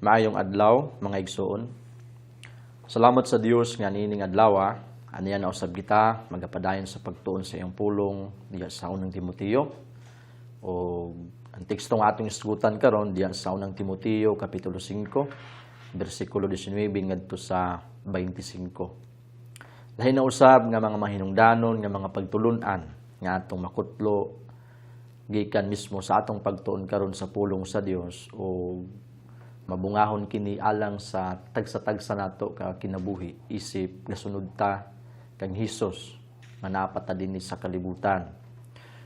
Maayong adlaw, mga igsoon. Salamat sa Dios nga niining adlaw, aniya na usab kita magapadayon sa pagtuon sa iyang pulong diya sa unang Timoteo. O ang tekstong atong isgutan karon diya sa unang Timoteo kapitulo 5, bersikulo 19 ngadto sa 25. Lahi na usab nga mga mahinungdanon nga mga pagtulunan nga atong makutlo gikan mismo sa atong pagtuon karon sa pulong sa Dios o mabungahon kini alang sa tagsa-tagsa nato ka kinabuhi isip nasunod ta kang Hesus nga napata dinhi sa kalibutan.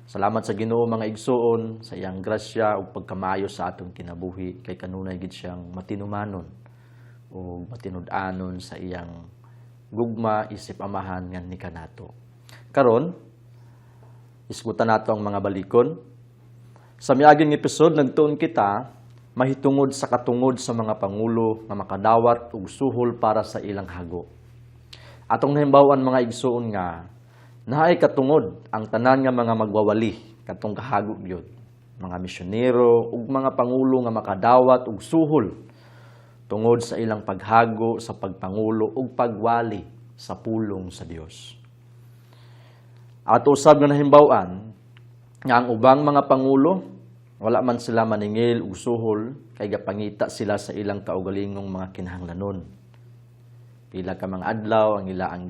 Salamat sa Ginoo mga igsoon sa iyang grasya ug pagkamayo sa atong kinabuhi kay kanunay gid siyang matinumanon o matinud-anon sa iyang gugma isip amahan nga ni kanato. Karon isgutan nato ang mga balikon. Sa miaging episode nagtuon kita mahitungod sa katungod sa mga pangulo nga makadawat og suhol para sa ilang hago. Atong nahimbawan mga igsoon nga naay katungod ang tanan nga mga magwawali katong kahago gyud, mga misyonero ug mga pangulo nga makadawat og suhol tungod sa ilang paghago sa pagpangulo ug pagwali sa pulong sa Dios. Ato usab nga nahimbawan nga ang ubang mga pangulo wala man sila maningil og suhol kay gapangita sila sa ilang kaugalingong mga kinahanglanon. Pila ka mga adlaw ang ila ang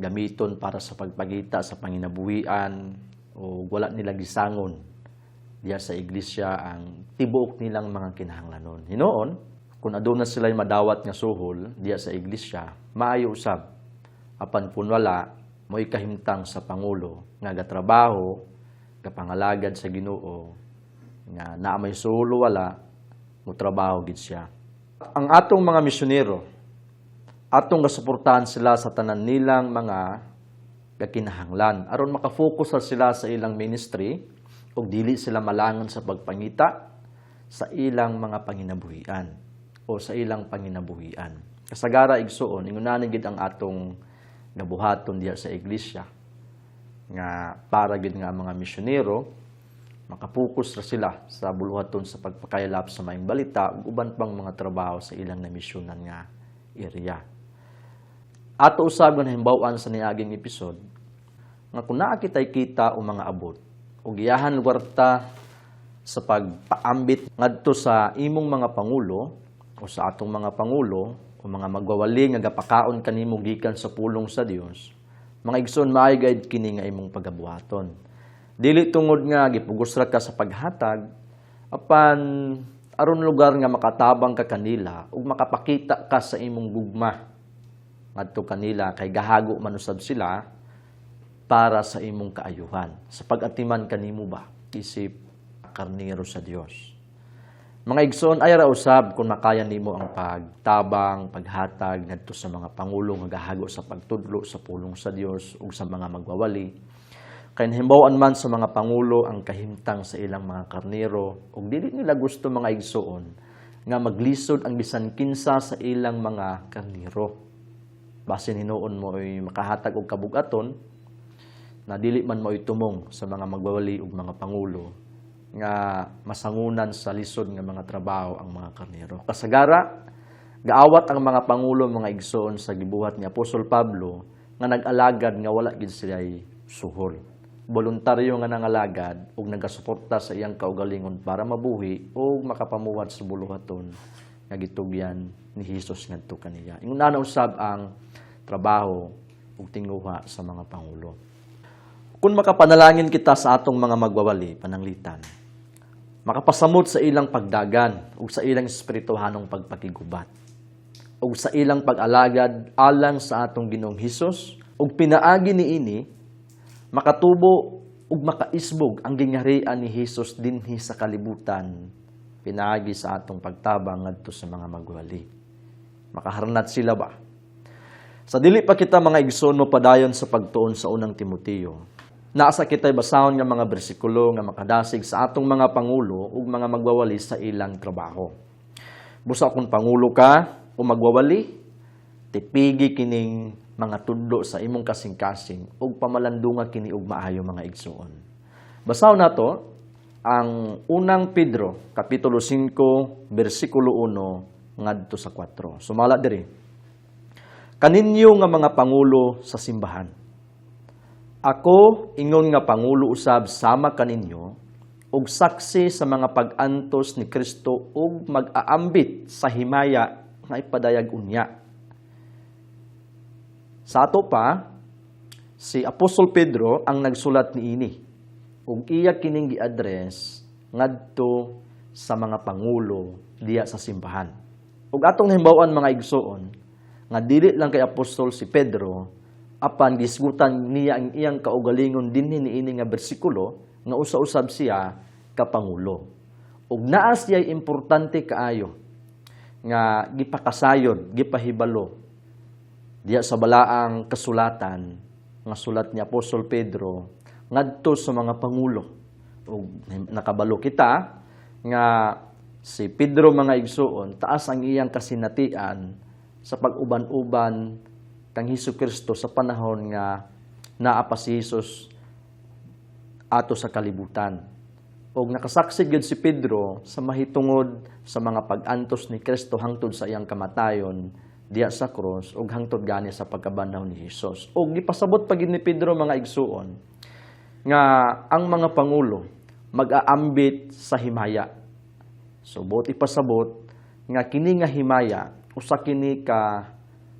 gamiton para sa pagpagita sa panginabuhian o wala nila gisangon diya sa iglesia ang tibuok nilang mga kinahanglanon. Hinuon, kung aduna sila madawat nga suhol diya sa iglesia, maayo usab apan kun wala mo'y kahimtang sa pangulo nga gatrabaho kapangalagad sa Ginoo nga naa may suhol wala mo trabaho gid siya. Ang atong mga misyonero atong gasuportahan sila sa tanan nilang mga kakinahanglan aron makafocus sila sa ilang ministry ug dili sila malangon sa pagpangita sa ilang mga panginabuhian o sa ilang panginabuhian. Kasagara igsoon ingunanan gid ang atong nabuhaton diya sa iglesia nga para gid nga mga misyonero makapokus ra sila sa buluhaton sa pagpakaylap sa maayong balita ug uban pang mga trabaho sa ilang namisyonan nga area. Ato usab nga nahimbaw-an sa niaging episode nga kun naa kitay kita o mga abot ug iyahan lugarta sa pagpaambit ngadto sa imong mga pangulo o sa atong mga pangulo o mga magwawali nga gapakaon kanimo gikan sa pulong sa Dios. Mga igsoon maay guide kini nga imong pagabuhaton. Dili tungod nga gipugos ra ka sa paghatag apan aron lugar nga makatabang ka kanila ug makapakita ka sa imong gugma ngadto kanila kay gahago man usab sila para sa imong kaayuhan. Sa pag-atiman kanimo ba isip karnero sa Dios. Mga igsoon ay ra usab kung makaya nimo ang pagtabang, paghatag ngadto sa mga pangulo nga gahago sa pagtudlo sa pulong sa Dios ug sa mga magwawali. Kay nahimbawan man sa mga pangulo ang kahimtang sa ilang mga karnero ug dili nila gusto mga igsoon nga maglisod ang bisan kinsa sa ilang mga karnero. Basin hinuon mo ay makahatag og kabug-aton na dili man mo tumong sa mga magwawali ug mga pangulo nga masangunan sa lisod nga mga trabaho ang mga karnero. Kasagara, gaawat ang mga pangulo mga igsoon sa gibuhat ni Apostol Pablo nga nag-alagad nga wala gid sila'y suhol. Voluntaryo nga nangalagad ug nagasuporta sa iyang kaugalingon para mabuhi ug makapamuhat sa buluhaton nga gitugyan ni Hesus ngadto kaniya. Inguna na usab ang trabaho ug tinguha sa mga pangulo. Kung makapanalangin kita sa atong mga magwawali pananglitan, makapasamot sa ilang pagdagan ug sa ilang espirituhanong pagpakigubat ug sa ilang pag-alagad alang sa atong Ginoong Hesus ug pinaagi niini makatubo ug makaisbog ang gingharian ni Hesus dinhi sa kalibutan pinaagi sa atong pagtabang ngadto sa mga magwali. Makaharnat sila ba? Sa dili pa kita mga igsoon mo padayon sa pagtuon sa unang Timoteo, naasa kita'y basahon nga mga bersikulo nga makadasig sa atong mga pangulo ug mga magwawali sa ilang trabaho. Busa kung pangulo ka o magwawali, tipigi kining mga tudlo sa imong kasing-kasing ug pamalandunga kini og maayo mga igsoon. Basahon nato ang unang Pedro, Kapitulo 5, versikulo 1, ngadto sa 4. Sumala diri. Kaninyo nga mga pangulo sa simbahan. Ako, ingon nga pangulo usab sama kaninyo, ug saksi sa mga pag-antos ni Kristo ug mag-aambit sa himaya nga ipadayag unya. Sa ato pa, si Apostol Pedro ang nagsulat niini ug iya kining gi-address ngadto sa mga pangulo diya sa simbahan. Ug atong himbawan mga igsoon nga dili lang kay Apostol si Pedro apan gisgutan niya ang iyang kaugalingon dinhi niini nga bersikulo nga usa-usab siya ka pangulo. Ug naa siya importante kaayo nga gipakasayod, gipahibalo diya sa balaang kasulatan nga sulat ni Apostol Pedro ngadto sa mga pangulo. Ug nakabalo kita nga si Pedro mga igsoon taas ang iyang kasinatian sa pag-uban-uban kang Hesukristo sa panahon nga naa pa si Hesus ato sa kalibutan. Ug nakasaksi gyud si Pedro sa mahitungod sa mga pag-antos ni Kristo hangtod sa iyang kamatayon diya sa krus ug hangtod gani sa pagkabanhaw ni Hesus. Ug gipasabot pa gid ni Pedro mga igsuon nga ang mga pangulo mag-aambit sa himaya. So buot ipasabot nga kini nga himaya usa kini ka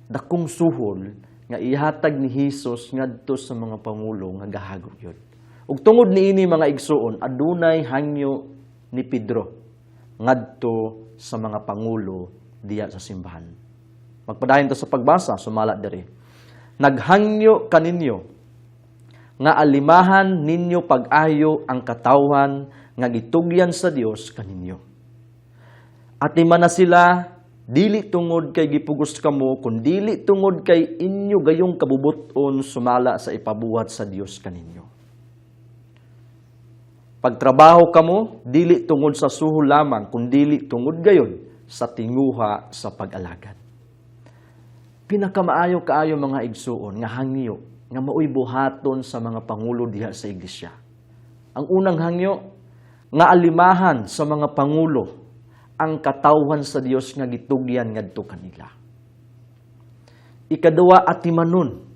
dakong suhol nga ihatag ni Hesus ngadto sa mga pangulo nga gahagok yun. Ug tungod niini mga igsuon adunay hangyo ni Pedro ngadto sa mga pangulo diya sa simbahan. Magpadayon ta sa pagbasa, sumala diri. Naghangyo kaninyo nga alimahan ninyo pag-ayo ang katawhan nga gitugyan sa Dios kaninyo. Atiman na sila dili tungod kay gipugos kamo kun dili tungod kay inyo gayong kabubuton sumala sa ipabuhat sa Dios kaninyo. Pagtrabaho kamo dili tungod sa suhol lamang kun dili tungod gayon sa tinguha sa pag-alagad. Pinakamaayo kaayo mga igsuon nga hangyo nga maoy buhaton sa mga pangulo diha sa iglesia. Ang unang hangyo nga alimahan sa mga pangulo ang katawhan sa Dios nga gitugyan ngadto kanila. Ikaduwa atimanon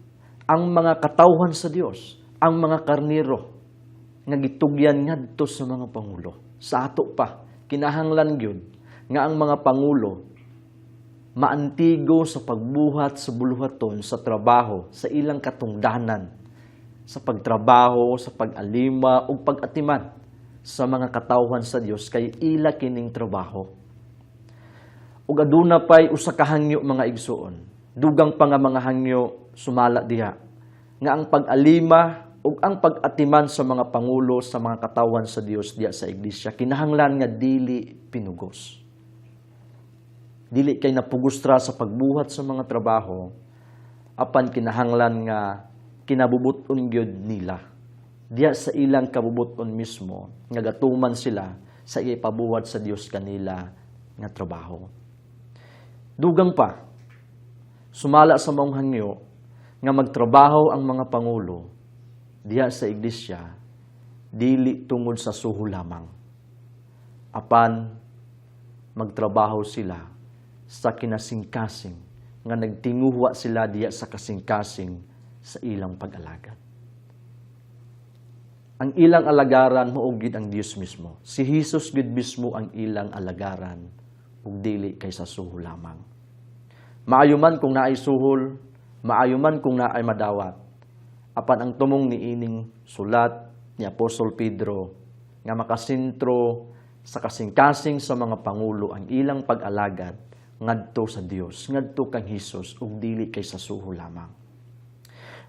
ang mga katawhan sa Dios, ang mga karnero nga gitugyan ngadto sa mga pangulo. Sa ato pa kinahanglan gyud nga ang mga pangulo maantigo sa pagbuhat sa buluhaton sa trabaho, sa ilang katungdanan, sa pagtrabaho, sa pag-alima o pag-atiman sa mga katawhan sa Dios kay ila kining trabaho. Ug aduna pay usa ka hangyo mga igsuon. Dugang pa nga mga hangyo sumala diha nga ang pag-alima ug ang pag-atiman sa mga pangulo sa mga katawhan sa Dios diya sa iglesia kinahanglan nga dili pinugos. Dili kay napugustra sa pagbuhat sa mga trabaho, apan kinahanglan nga kinabubuton gyud nila. Diya sa ilang kabubuton mismo, nga gatuman sila sa ipabuhat sa Dios kanila nga trabaho. Dugang pa, sumala sa maong hangyo, nga magtrabaho ang mga pangulo, diya sa iglesia, dili tungod sa suho lamang. Apan, magtrabaho sila sa kinasingkasing nga nagtinguha sila diya sa kasingkasing sa ilang pag-alagad. Ang ilang alagaran maugid ang Dios mismo. Si Hesus gid mismo ang ilang alagaran ug dili kay sa suhol lamang. Maayo man kung naay suhol, maayo man kung naay madawat. Apan ang tumong niining sulat ni Apostol Pedro nga makasentro sa kasingkasing sa mga pangulo ang ilang pag-alagad ngadto sa Dios, ngadto kang Hesus ug dili kay sa suho lamang.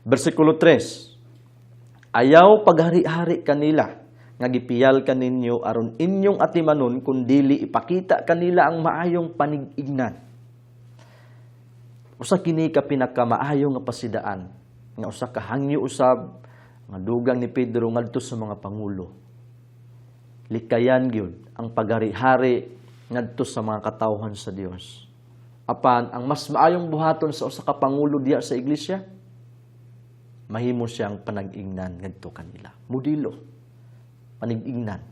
Bersikulo 3. Ayaw paghari-hari kanila nga gipiyal kaninyo aron inyong atimanon kun dili ipakita kanila ang maayong panig-ignan. Usa kini ka pinakamaayo nga pasidaan nga usa ka hangyo usab nga dugang ni Pedro ngadto sa mga pangulo. Likayan gyud ang paghari-hari ngadto sa mga katawhan sa Dios. Apan ang mas maayong buhaton sa usa ka pangulo diya sa iglesia, mahimo siyang panag-ingnan ngadto kanila. Modelo, panig-ingnan.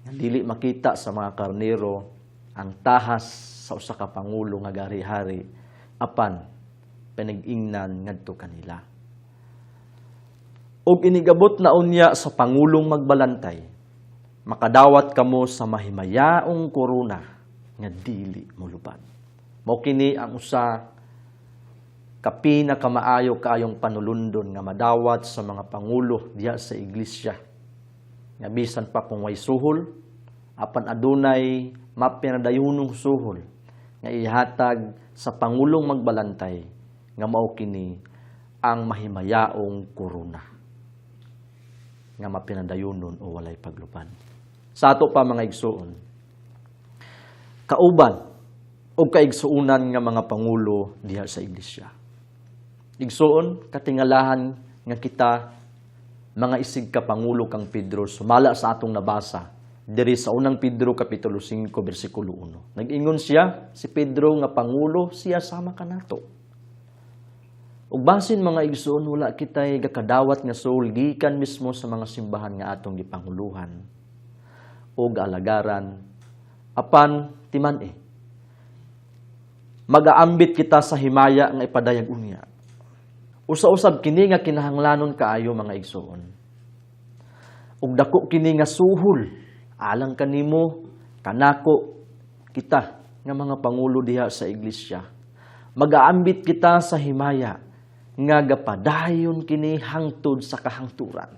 nga dili makita sa mga karnero ang tahas sa usa ka pangulo nga gari-hari apan pinag-ingnan ngadto kanila. Og inigabot na unya sa pangulong magbalantay, makadawat kamo sa mahimayaong korona nga dili molubad. Mao kini ang usa ka pinakamaayo kaayong panulundon nga madawat sa mga pangulo diha sa iglesia. Nga bisan pa kung way suhol, apan adunay mapinadayunong suhol nga ihatag sa pangulong magbalantay nga mao kini ang mahimayaong korona nga mapinadayunon o walay paglupad. Sa ato pa mga igsuon, kauban o kaigsuunan nga mga pangulo diha sa iglesia. Igsuon, katingalahan nga kita, mga isig ka pangulo kang Pedro, sumala sa atong nabasa, diri sa unang Pedro Kapitulo 5, versikulo 1. Nag-ingon siya, si Pedro nga pangulo, siya sama ka nato. Ug basin mga igsuon, wala kita'y gakadawat nga soul, gikan mismo sa mga simbahan nga atong gipanguluhan o gaalagaran, apan timan mag-aambit kita sa himaya nga ipadayag unya. Usa-usab kini nga kinahanglanon kaayo mga igsuon. Ug dako kini nga suhol alang kanimo kanako kita nga mga pangulo diha sa iglesia. Mag-aambit kita sa himaya nga gapadayon kini hangtod sa kahangturan.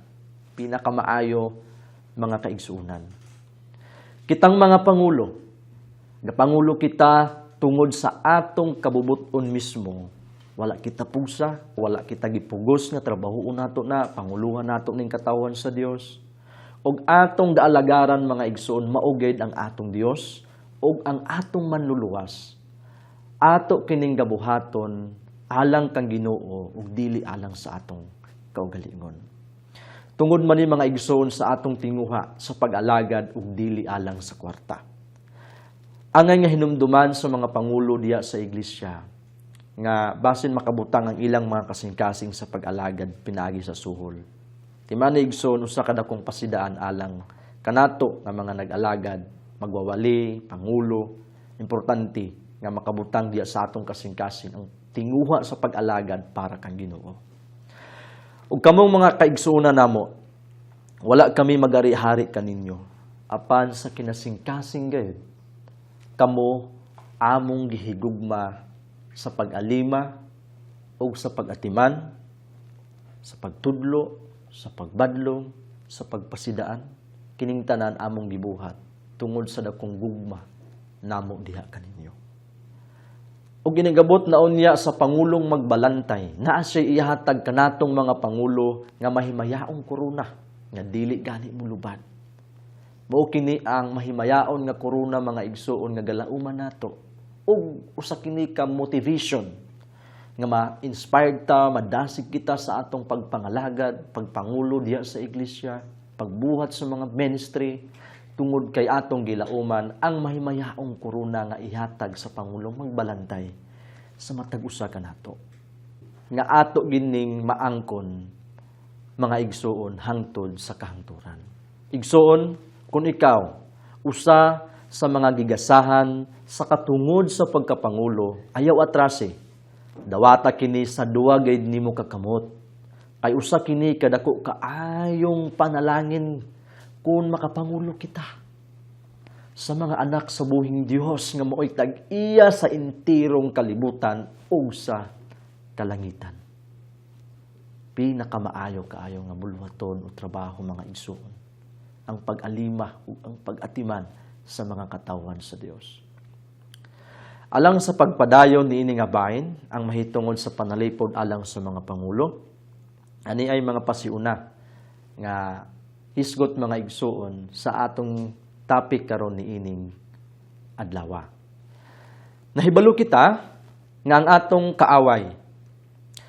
Pinakamaayo mga kaigsuunan. Kitang mga pangulo, gapangulo kita tungod sa atong kabubuton mismo. Wala kita pugsa, wala kita gipugos nga trabahoon nato na, panguluhan nato ning katawan sa Dios. Og atong gaalagaran mga igsoon, maugid ang atong Dios, og ang atong manluluwas. Ato kining gabuhaton, alang kang Ginoo, ug dili alang sa atong kaugalingon. Tungod man ni mga igsoon sa atong tinguha sa pag-alagad ug dili alang sa kwarta. Angay nga hinumduman sa mga pangulo diya sa iglesia nga basin makabutang ang ilang mga kasing-kasing sa pag-alagad pinaagi sa suhol. Timani igsoon usa ka dakong pasidaan alang kanato nga mga nag-alagad, magwawali, pangulo, importante nga makabutang diya sa atong kasing-kasing ang tinguha sa pag-alagad para kang Ginoo. Ug kamong mga kaigsuonan namo, wala kami magari-hari kaninyo apan sa kinasing-kasing gayud kamo among gihigugma sa pag-alima o sa pag-atiman, sa pagtudlo, sa pagbadlong, sa pagpasidaan, kining tanan among gibuhat tungod sa dakong gugma namo diha kaninyo. O ginagabot na unya sa pangulong magbalantay, naa siya ihatag kanatong mga pangulo nga mahimayaong korona nga dili gani mulubad. Mao kini ang mahimayaon nga korona mga igsuon nga galauman nato ug usa kini ka motivation nga ma-inspired ta, madasig kita sa atong pagpangalagad, pagpangulo diha sa iglesia, pagbuhat sa mga ministry tungod kay atong gilauman ang mahimayaong korona nga ihatag sa pangulong magbalantay sa matag usa kanato nga ato gining maangkon mga igsuon hangtod sa kahangturan. Igsuon, kung ikaw usa sa mga gigasahan sa katungod sa pagkapangulo, ayaw atrase. Dawata kini sa duwa gayud nimo kakamot. Kay usa kini kadako kaayong panalangin kung makapangulo kita sa mga anak sa buhing Dios nga mao'y tag-iya sa intirong kalibutan o sa kalangitan. Pinakamaayo kaayo nga bulwaton o trabaho mga igsuon, ang pag-alima o ang pag-atiman sa mga katawan sa Dios. Alang sa pagpadayon ni ini nga bahin, ang mahitungod sa panalipod alang sa mga pangulo, ani ay mga pasiuna nga hisgot mga igsuon sa atong topic karon ni ining adlaw. Nahibalo kita nga ang atong kaaway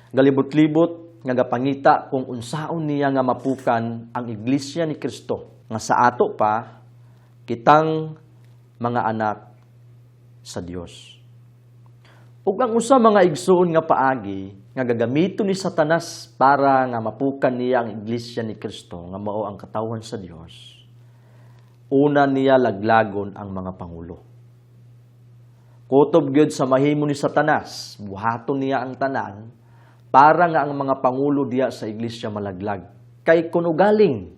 galibot-libot nga gapangita kung unsaon niya nga mapukan ang iglesia ni Kristo nga sa ato pa kitang mga anak sa Dios. Ug ang usa mga igsuon nga paagi nga gagamiton ni Satanas para nga mapukan niya ang iglesia ni Kristo nga mao ang katawan sa Dios. una niya laglagon ang mga pangulo. Kutob gyud sa mahimo ni Satanas, buhaton niya ang tanan para nga ang mga pangulo diya sa iglesia malaglag. Kay kuno galing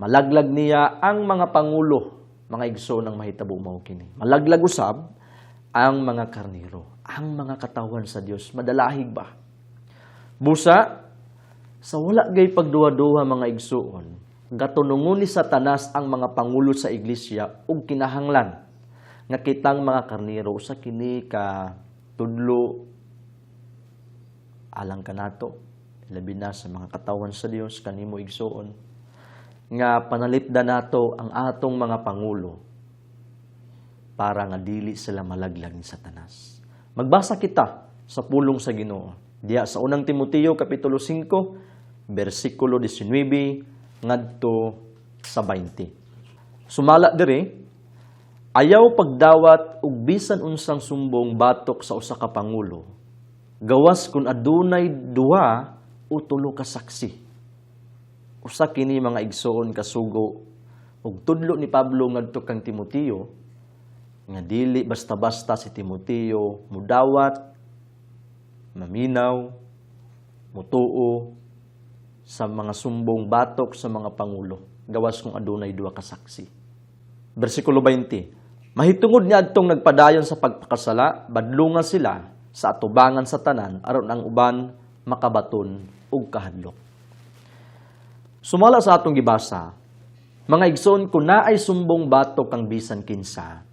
malaglag niya ang mga pangulo, mga igsoon ng mahitabo mao kini. Malaglag usab ang mga karnero, ang mga katawan sa Dios. Madalahig ba? Busa sa wala gay pagduwa-duwa mga igsoon, gatunungon ni Satanas ang mga pangulo sa iglesia ug kinahanglan nga kitang mga karnero sa kini ka tudlo alang kanato, labi na sa mga katawan sa Dios kanimo igsoon nga panalipdan nato ang atong mga pangulo para nga dili sila malaglag ni Satanas. Magbasa kita sa pulong sa Ginoo diya sa unang Timoteo kapitulo 5 versikulo 19 ngadto sa 20. Sumala diri, ayaw pagdawat ug bisan unsang sumbong batok sa usa ka pangulo. Gawas kun adunay duha o tulo ka saksi. Usa kini mga igsoon kasugo ug tudlo ni Pablo ngadto kang Timoteo nga dili basta-basta si Timoteo mudawat, maminaw, mutuo sa mga sumbong batok sa mga pangulo. Gawas kung adunay duha ka saksi. Versikulo 20. Mahitungod niya adtong nagpadayon sa pagpakasala, badlungan sila sa atubangan sa tanan aron ang uban makabaton ug kahadlok. Sumala sa atong gibasa, mga igsoon kung naay sumbong batok kang bisan kinsa,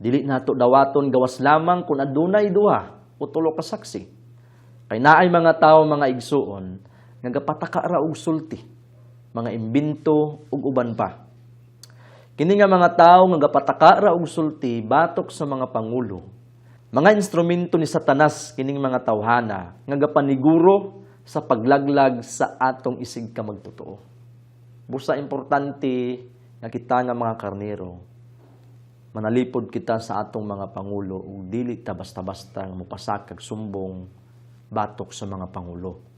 dili nato dawaton gawas lamang kung adunay duha o tulo ka saksi. Kay naay mga tawo mga igsoon nga gapataka ra og sulti, mga imbento ug uban pa. Kini nga mga tawo nga gapataka ra og sulti batok sa mga pangulo, mga instrumento ni Satanas kining mga tawhana nga gapaniguro sa paglaglag sa atong isig ka magtotoo. Busa importante nga kita nga mga karnero, manalipod kita sa atong mga pangulo ug dili ta basta-basta nga mopasakag sumbong batok sa mga pangulo.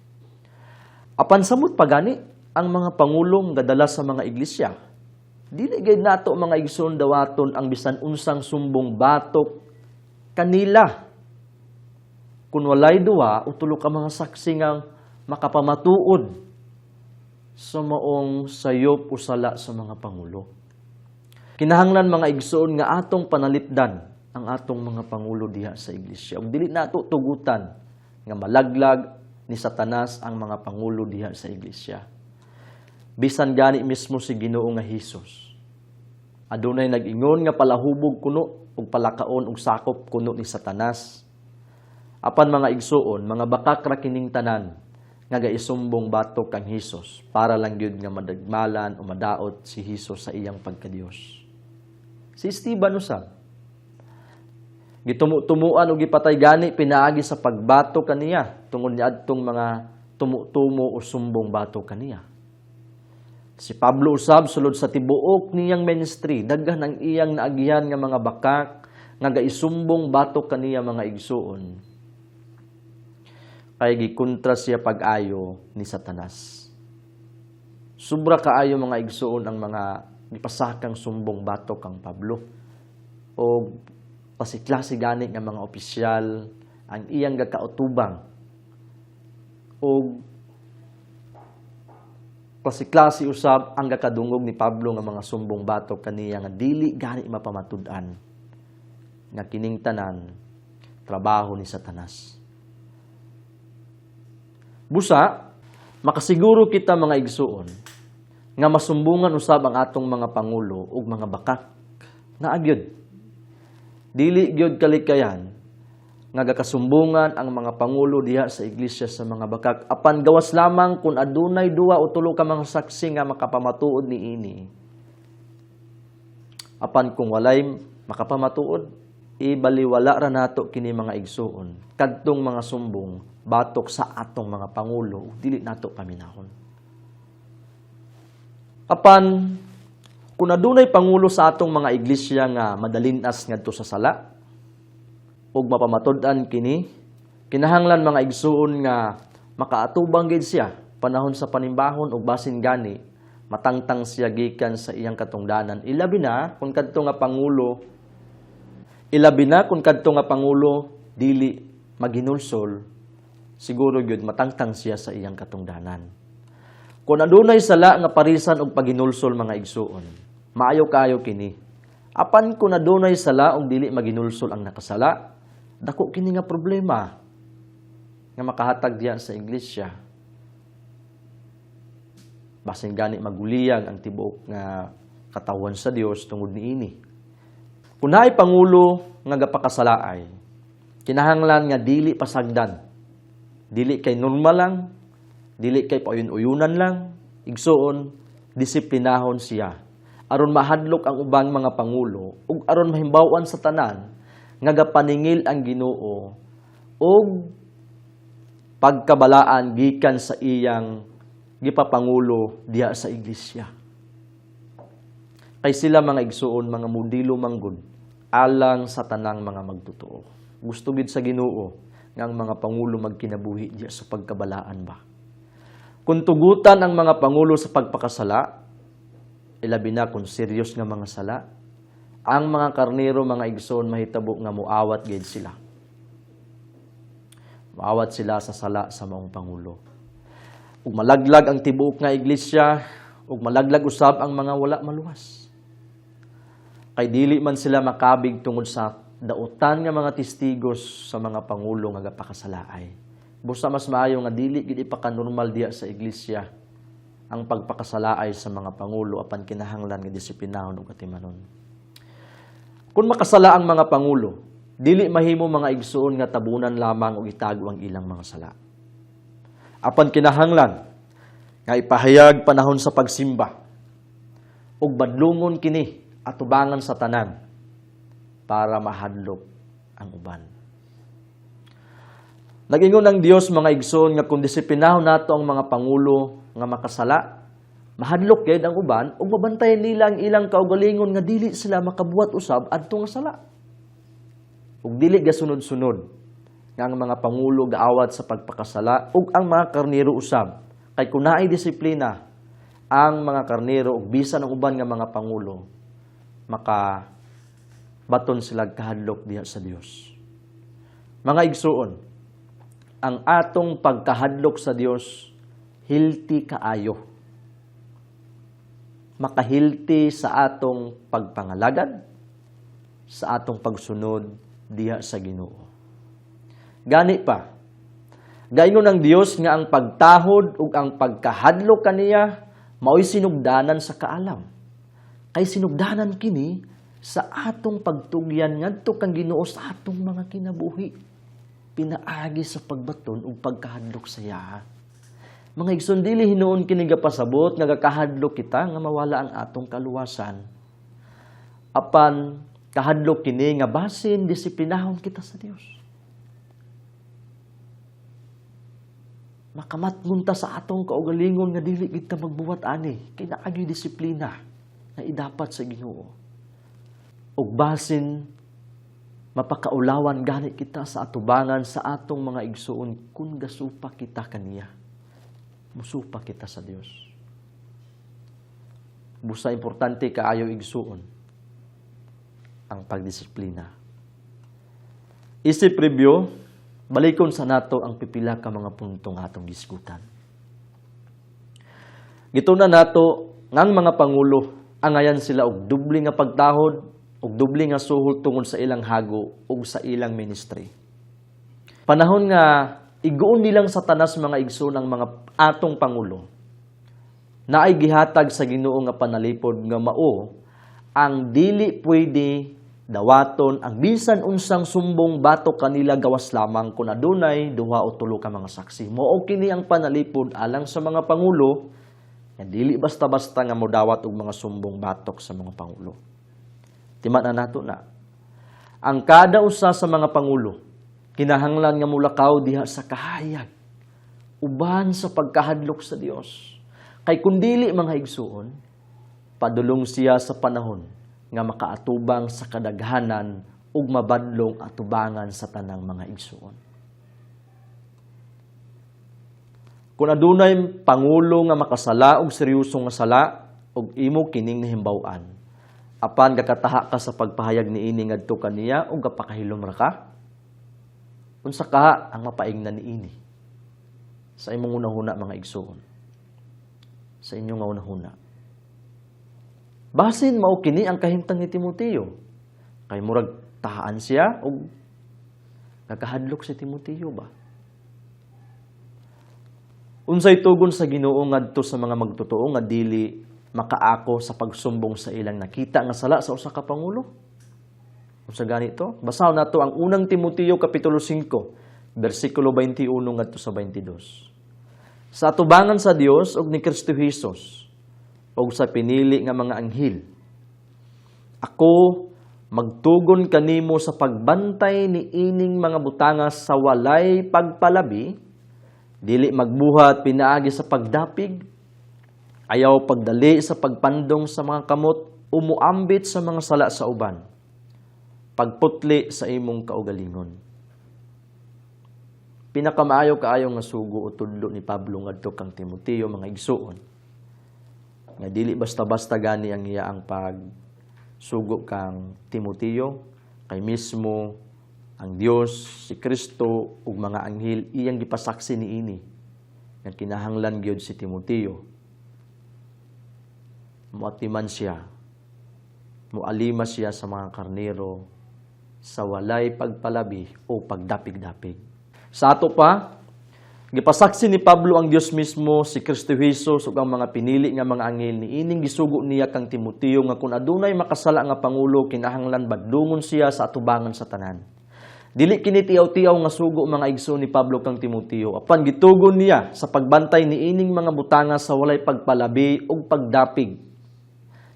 Apan samot pagani ang mga pangulong gadala sa mga iglesia. Dili gayud nato mga igsoon dawaton ang bisan unsang sumbong batok kanila. Kung walay duwa o tulo ka mga saksi nga makapamatuod sa maong sayop o sala sa mga pangulo. Kinahanglan mga igsoon nga atong panalipdan ang atong mga pangulo diha sa iglesia. Ug dili nato tugutan nga malaglag ni Satanas ang mga pangulo diha sa iglesia. Bisan gani mismo si Ginoo nga Hesus, adunay nag-ingon nga palahubog kuno ug palakaon ug sakop kuno ni Satanas. Apan mga igsoon, mga bakak ra kining tanan nga gaisumbong batok kang Hesus para lang gyud nga madagmalan o madaot si Hesus sa iyang pagkadios. Si Esteban usab gitumu-tumuan ug gipatay gani pinaagi sa pagbato kaniya tungod niadtong mga tumu-tumo o sumbong bato kaniya. Si Pablo usab sulod sa tibuok niyang ministry, daghan ang iyang naagihan nga mga bakak nga gaisumbong bato kaniya mga igsoon. Kay gikontra siya pag-ayo ni Satanas. Sobra kaayo mga igsoon ang mga gipasakang sumbong bato kang Pablo. O pasiklase gani nga mga opisyal ang iyang gakautubang o pasiklase usab ang gakadungog ni Pablo nga mga sumbong batok kaniya nga dili gani mapamatud-an nga kining tanan trabaho ni Satanas. Busa, makasiguro kita mga igsoon nga masumbungan usab ang atong mga pangulo ug mga bakak na agyod. Dili gyud kalikayan nga gakasumbungan ang mga pangulo diha sa iglesia sa mga bakak apan gawas lamang kung adunay duwa o tulo ka mga saksi nga makapamatuod niini. Apan kung walay makapamatuod, ibaliwala ra nato kini mga igsoon kadtong mga sumbong batok sa atong mga pangulo dili nato paminahon. Apan kung adunay pangulo sa atong mga iglesia nga madalinas ngadto sa sala ug mapamatud-an kini, kinahanglan mga igsoon nga makaatubang gid siya panahon sa panimbahon ug basin gani matangtang siya gikan sa iyang katungdanan. Ilabi na kung kadto nga pangulo dili maginulsol, siguro gyud matangtang siya sa iyang katungdanan. Kung adunay sala nga parisan og paginulsol mga igsuon, maayo kayo kini. Apan kung adunay sala og dili maginulsol ang nakasala, dako kini nga problema nga makahatag diya sa iglesia. Basin gani maguliyag ang tibuok nga katawan sa Dios tungod niini. Kung naay pangulo nga gapakasalaay, kinahanglan nga dili pasagdan. Dili kay normal lang, dili kay pauyun-uyunan lang, igsuon, disiplinahon siya. Aron mahadlok ang ubang mga pangulo ug aron mahimbawan sa tanan nga gapaningil ang Ginoo ug pagkabalaan gikan sa iyang gipapangulo diha sa iglesia. Kay sila mga igsuon, mga modelo manggod alang sa tanang mga magtotoo. Gusto gid sa Ginoo nga ang mga pangulo magkinabuhi diya sa pagkabalaan ba. Kung tugutan ang mga pangulo sa pagpakasala, ilabi na kung serious nga mga sala, ang mga karnero, mga igsoon, mahitabo nga muawat gid sila. Muawat sila sa sala sa maong pangulo. Ug malaglag ang tibuok nga iglesia, ug malaglag usab ang mga wala maluwas. Kay dili man sila makabig tungod sa dautan nga mga testigos sa mga pangulo nga gapakasalaay. Busa mas maayo nga dili gid ipaka-normal diya sa iglesia ang pagpakasalaay sa mga pangulo apan kinahanglan nga disiplinahon ug atimanon. Kung makasala ang mga pangulo, dili mahimo mga igsuon nga tabunan lamang ug itago ang ilang mga sala. Apan kinahanglan nga ipahayag panahon sa pagsimba ug badlungon kini atubangan sa tanan para mahadlok ang uban. Nag-ingon ang Dios mga igsoon nga kung disiplinahon nato ang mga pangulo nga makasala, mahadlok gayud ang uban ug mabantayan nila ang ilang kaugalingon nga dili sila makabuhat usab adto nga sala. Ug dili gasunod-sunod nga ang mga pangulo gaawat sa pagpakasala ug ang mga karnero usab. Kay kung naay disiplina ang mga karnero ug bisan ang uban nga mga pangulo, maka baton sila kahadlok diha sa Dios. Mga igsuon, ang atong pagkahadlok sa Dios hilti kaayo. Makahilti sa atong pagpangalagad, sa atong pagsunod diha sa Ginoo. Gani pa, gaingon ng Dios nga ang pagtahod ug ang pagkahadlok kaniya mao'y sinugdanan sa kaalam. Kay sinugdanan kini sa atong pagtugyan ngadto kang Ginoo sa atong mga kinabuhi. Pinaagi sa pagbaton ug pagkahadlok sa iya. Mga igsoon, dili hinuon kini gapasabot nga gakahadlok kita nga mawala ang atong kaluwasan. Apan kahadlok kini nga basin disiplinahon kita sa Dios. Makamatngon ta sa atong kaugalingon nga dili kita magbuwat ani kay naagi disiplina na idapat sa Ginoo. Ug basin mapakaulawan gani kita sa atubangan sa atong mga igsuon kung gasupa kita kaniya. Musupa kita sa Dios. Busa importante kaayo igsuon ang pagdisiplina. Isip review, balikon sa nato ang pipila ka mga puntong atong diskutan. Gitunan nato ngang mga pangulo angayan sila og dubli nga pagtahod ug dubli nga suhol tungod sa ilang hago ug sa ilang ministry. Panahon nga iguon nilang sa tanas mga igsoon ang mga atong pangulo. Naay gihatag sa Ginoo nga panalipod nga mao ang dili pwede dawaton ang bisan unsang sumbong batok kanila gawas lamang kung adunay duha o tulo ka mga saksi. Mao kini ang panalipod alang sa mga pangulo nga dili basta-basta nga modawat og mga sumbong batok sa mga pangulo. Timan nato na. Ang kada usa sa mga pangulo kinahanglan nga mulakaw diha sa kahayag uban sa pagkahadlok sa Dios. Kay kun dili mga igsuon, padulong siya sa panahon nga makaatubang sa kadaghanan ug mabadlong atubangan sa tanang mga igsuon. Kung adunay pangulo nga makasala og seryosong nga sala, ug imo kining nahimbaw-an. Apan gakataha ka sa pagpahayag niini ngadto kaniya ug gapakahilom ra ka. Unsa ka ang mapaingnan niini? Sa imong unahuna mga igsoon. Sa inyong unahuna. Basin mao kini ang kahimtang ni Timoteo. Kay murag tahaan siya ug nagahadlok si Timoteo ba? Unsay tugon sa Ginoo ngadto sa mga magtotoo nga dili makaako sa pagsumbong sa ilang nakita nga sala sa usa ka pangulo? Unsa ganito? Basahon nato ang unang Timoteo kapitulo 5, bersikulo 21 ngadto sa 22. Sa atubangan sa Dios ug ni Kristo Jesus ug sa pinili nga mga anghel, ako magtugon kanimo sa pagbantay ni ining mga butangas sa walay pagpalabi, dili magbuhat pinaagi sa pagdapig, ayaw pagdali sa pagpandong sa mga kamot, umuambit sa mga sala sa uban, pagputli sa imong kaugalingon. Pinakamaayo kaayo nga sugo o tudlo ni Pablo ngadto kang Timoteo mga igsuon. Nga dili basta-basta gani ang iya ang pagsugo kang Timoteo, kay mismo ang Dios, si Kristo ug mga anghel iyang gipasaksi niini nga kinahanglan gyud si Timoteo muatiman siya, mualima siya sa mga karnero sa walay pagpalabi o pagdapig-dapig. Sa ato pa, gipasaksi ni Pablo ang Dios mismo, si Kristo Jesus ug ang mga pinili nga mga anghel niining gisugo niya kang Timoteo nga kun adunay makasala nga pangulo kinahanglan badlungon siya sa atubangan sa tanan. Dili kini tiyaw-tiyaw nga sugo mga igsoon ni Pablo kang Timoteo, apan gitugon niya sa pagbantay niining mga butanga sa walay pagpalabi ug pagdapig.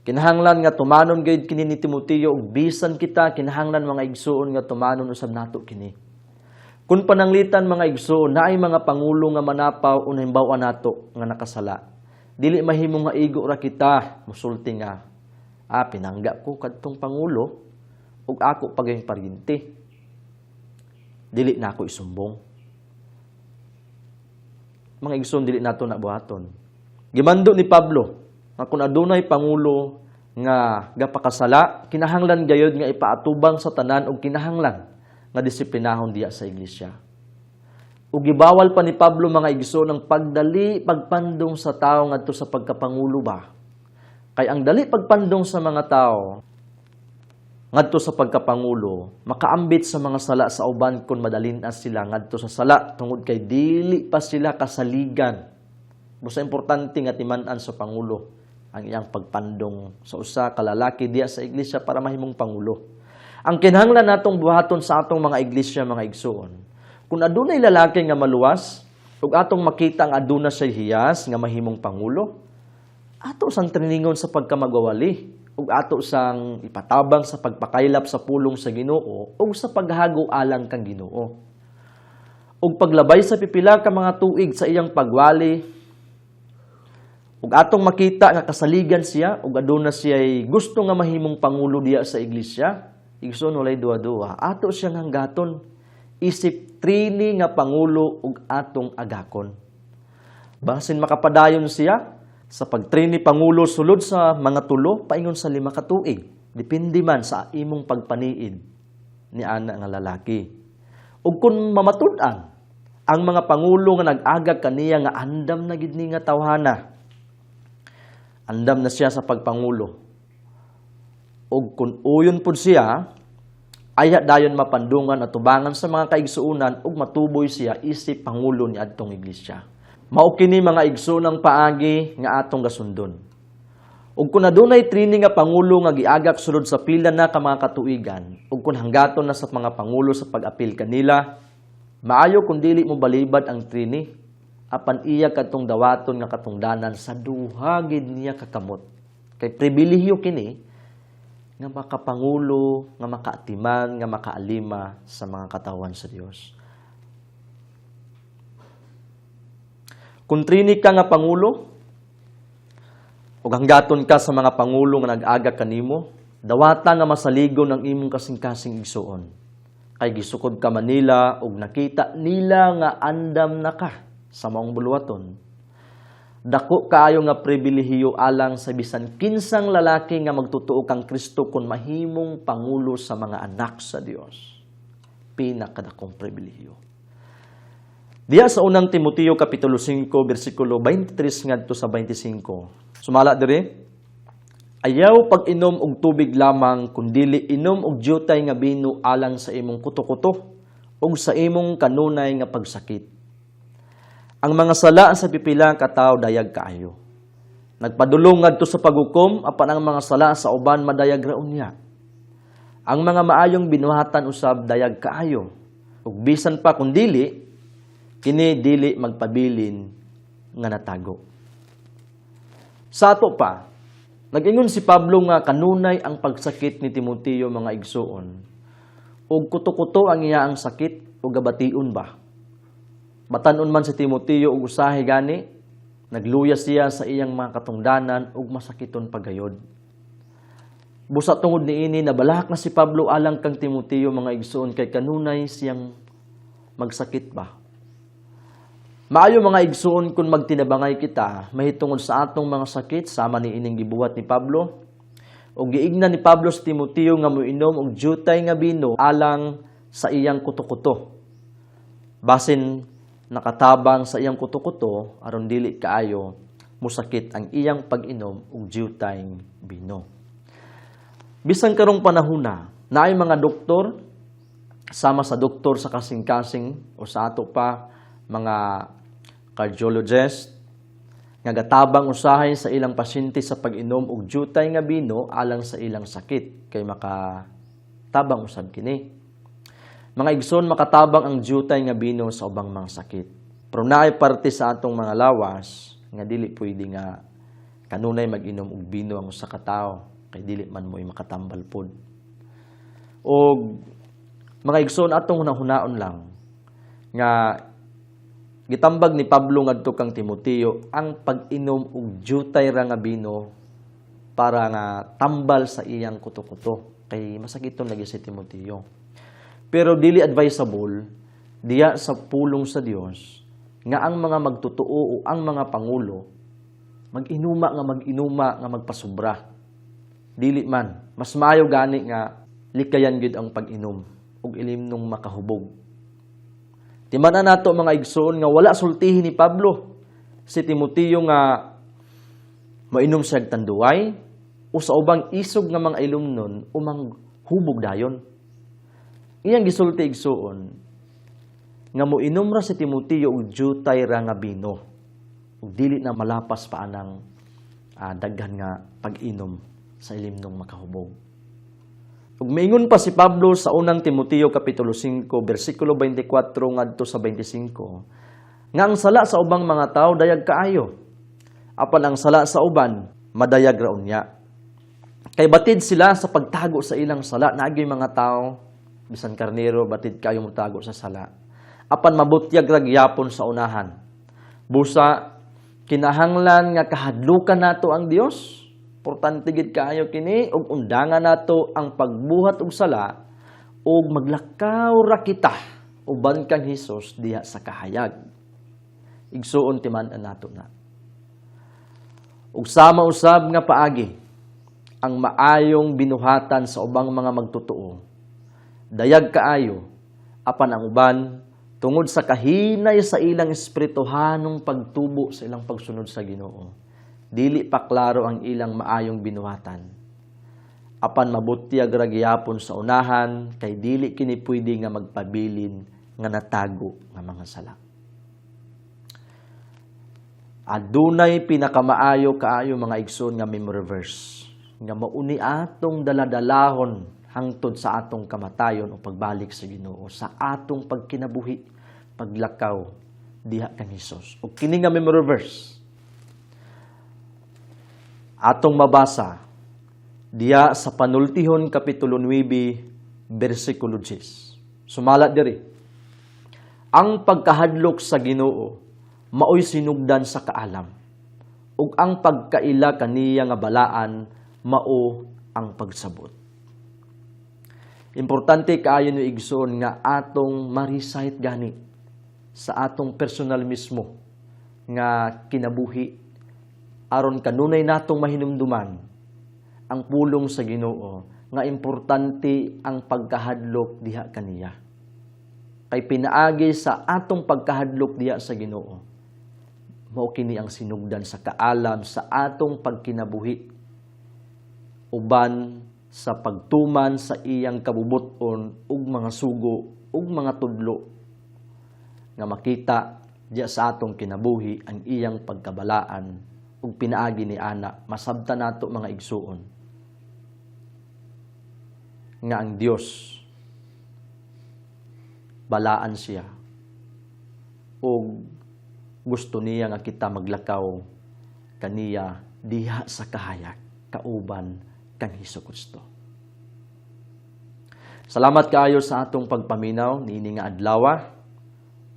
Kinahanglan nga tumanon gayud kini ni Timoteo ug bisan kita kinahanglan mga igsoon nga tumanon usab nato kini. Kung pananglitan mga igsoon naay mga pangulo nga manapaw o nahimbaw-an nato nga nakasala, dili mahimong nga igo ra kita musulti nga pinangga ko kadtong pangulo ug ako pagayong parinti. Dili na ako isumbong. Mga igsoon dili nato na buhaton. Gimando ni Pablo nga kung adunay pangulo nga gapakasala, kinahanglan gayud nga ipaatubang sa tanan ug kinahanglan nga disiplinahon diya sa iglesia. Ug gibawal pa ni Pablo mga igsoon ang pagdali pagpandong sa tao ngadto sa pagkapangulo ba. Kay ang dali pagpandong sa mga tao ngadto sa pagkapangulo makaambit sa mga sala sa uban kun madalinas sila ngadto sa sala tungod kay dili pa sila kasaligan. Busa importante nga timan-an sa pangulo ang iyang pagpandong sa usa ka lalaki diya sa iglesia para mahimong pangulo. Ang kinahanglan natong buhaton sa atong mga iglesia mga igsoon, kung adunay lalaki nga maluwas ug atong makita ang aduna say hiyas nga mahimong pangulo, ato sang triningon sa pagkamagwawali ug ato sang ipatabang sa pagpakaylap sa pulong sa Ginoo ug sa paghago alang kang Ginoo. Ug paglabay sa pipila ka mga tuig sa iyang pagwali ug atong makita nga kasaligan siya ug aduna siya'y gusto nga mahimong pangulo diya sa iglesia, igsoon walay duwa-duwa, ato siyang hanggaton, isip trini nga pangulo ug atong agakon. Basin makapadayon siya sa pagtrini pangulo sulod sa mga tulo paingon sa 5 ka tuig, depende man sa imong pagpaniid ni ana nga lalaki. Ug kun mamatud-an ang mga pangulo nga nag-aga kaniya nga andam na gid ni nga tawhana, andam na siya sa pagpangulo. Ug kung uyon pud siya, aya dayon mapandungan at tubangan sa mga kaigsuunan ug matuboy siya isip pangulo ni adtong iglesia. Mao kini mga igsoonang paagi nga atong gasundon. Ug kung adunay training nga pangulo nga giagak sulod sa pila na ka mga katuigan, ug kung hanggaton na sa mga pangulo sa pag-apil kanila, maayo kung dili mo balibad ang trini, apan iya kadtong dawaton nga katungdanan sa duha gid niya kakamot. Kay pribilehiyo kini nga makapangulo, nga makaatiman, nga makaalima sa mga katawan sa Dios. Kung trini ka nga pangulo, ug hanggaton ka sa mga pangulo nga nag-aga kanimo, dawata nga masaligon ang imong kasing-kasing igsuon. Kay gisukod ka Manila ug nakita nila nga andam na ka sa maong buluwaton. Dako kaayo nga pribilehiyo alang sa bisan kinsang lalaki nga magtutuo kang Kristo kun mahimong pangulo sa mga anak sa Dios. Pinakadakong pribilehiyo. Diya sa unang Timoteo kapitulo 5 bersikulo 23 ngadto sa 25. Sumala diri. Ayaw pag-inom og tubig lamang kundili inom og diutay nga bino alang sa imong kuto-kuto ug sa imong kanunay nga pagsakit. Ang mga sala sa pipila ka tawo dayag kaayo. Nagpadulong ngadto sa paghukom apan ang mga sala sa uban madayag ra unya. Ang mga maayong binuhatan usab dayag kaayo. Ug bisan pa kun dili kini dili magpabilin nga natago. Sa ato pa, nag-ingon si Pablo nga kanunay ang pagsakit ni Timoteo mga igsuon. Ug kuto-kuto ang iya ang sakit ug gabation ba. Batanon man si Timoteo ug usahay gani, nagluya siya sa iyang mga katungdanan ug masakiton pagayod. Busa tungod niini nabalak na si Pablo alang kang Timoteo mga igsoon kay kanunay siyang magsakit ba. Maayo mga igsoon kung magtinabangay kita mahitungod sa atong mga sakit sama ni ining gibuhat ni Pablo. Ug giigna ni Pablo sa Timoteo nga moinom og diutay nga bino alang sa iyang kuto-kuto. Basin nakatabang sa iyang kuto-kuto aron dili kaayo musakit ang iyang pag-inom og diutay bino. Bisan karong panahona, naay mga doktor sama sa doktor sa kasing-kasing o sa ato pa mga cardiologist nga gatabang usahay sa ilang pasyente sa pag-inom og diutay nga bino alang sa ilang sakit kay makatabang usab kini. Mga igsoon, makatabang ang diutay nga bino sa ubang mga sakit. Pero naay parte sa atong mga lawas nga dili pwede nga kanunay mag-inom og bino ang usa ka tawo kay dili man mo'y makatambal pod. Og mga igsoon, atong hunahunaon lang nga gitambag ni Pablo ngadto kang Timoteo ang pag-inom og diutay ra nga bino para nga tambal sa iyang kuto-kuto kay masakiton lagi si Timoteo. Pero dili advisable diya sa pulong sa Dios nga ang mga magtutuo o ang mga pangulo mag-inuma nga magpasubra. Dili man, mas maayo gani nga likayan gyud ang pag-inom ug ilimnong makahubog. Timan-an nato mga igsoon nga wala sultihi ni Pablo si Timoteo nga mainom siya og tanduay o sa ubang isog nga mga ilumnon umang hubog dayon. Iyang gisulti igsuon nga moinom ra si Timoteo og diutay ra nga bino ug dili na malapas pa anang daghan nga pag-inom sa ilimnong makahubog. Ug maingon pa si Pablo sa unang Timoteo kapitulo 5 bersikulo 24 ngadto sa 25 nga ang sala sa ubang mga tawo dayag kaayo apan ang sala sa uban madayag ra unya. Kay batid sila sa pagtago sa ilang sala naagay mga tawo bisan karnero, batid kayo mutago sa sala. Apan mabutyag ra gyapon sa unahan. Busa, kinahanglan nga kahadlukan nato ang Dios. Importante gid kaayo kini ug undangan nato ang pagbuhat og sala ug maglakaw ra kita uban kang Hesus diha sa kahayag. Igsuon timan-an nato na. Ug sama usab nga paagi ang maayong binuhatan sa ubang mga magtutuo. Dayag kaayo, apan ang uban, tungod sa kahinay sa ilang espirituhanong pagtubo sa ilang pagsunod sa Ginoo. Dili pa klaro ang ilang maayong binuhatan. Apan mabutyag ra gyapon sa unahan, kay dili kini pwede nga magpabilin nga natago nga mga sala. Adunay pinakamaayo kaayo mga igsoon nga memory verse, nga mauni atong daladalahon hangtod sa atong kamatayon o pagbalik sa Ginoo, sa atong pagkinabuhi, paglakaw diha kang Hesus. O kini nga memory verse atong mabasa diha sa Panultihon kapitulo 9 bersikulo 10. Sumala diri. Ang pagkahadlok sa Ginoo maoy sinugdan sa kaalam, ug ang pagkaila kaniya nga balaan mao ang pagsabot. Importante kaayo ni igsoon nga atong ma-recite gani sa atong personal mismo nga kinabuhi aron kanunay natong mahinumduman ang pulong sa Ginoo nga importante ang pagkahadlok diha kaniya. Kay pinaagi sa atong pagkahadlok diha sa Ginoo, mao kini ang sinugdan sa kaalam sa atong pagkinabuhi uban sa pagtuman sa iyang kabubuton ug mga sugo ug mga tudlo nga makita diya sa atong kinabuhi ang iyang pagkabalaan ug pinaagi ni ana masabtan nato mga igsuon nga ang Dios balaan siya ug gusto niya nga kita maglakaw kaniya diha sa kahayag kauban kang Hesukristo. Salamat kaayo sa atong pagpaminaw niini nga adlaw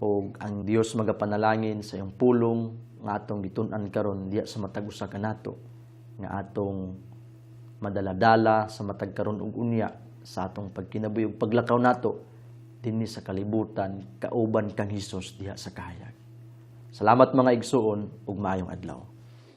ug ang Dios magapanalangin sa iyong pulong nga atong gitun-an karon diha sa matag usa kanato nga atong madaladala sa matag karon ug unya sa atong pagkinabuhi ug paglakaw nato dinhi sa kalibutan kauban kang Hesus diha sa kahayag. Salamat mga igsuon ug maayong adlaw.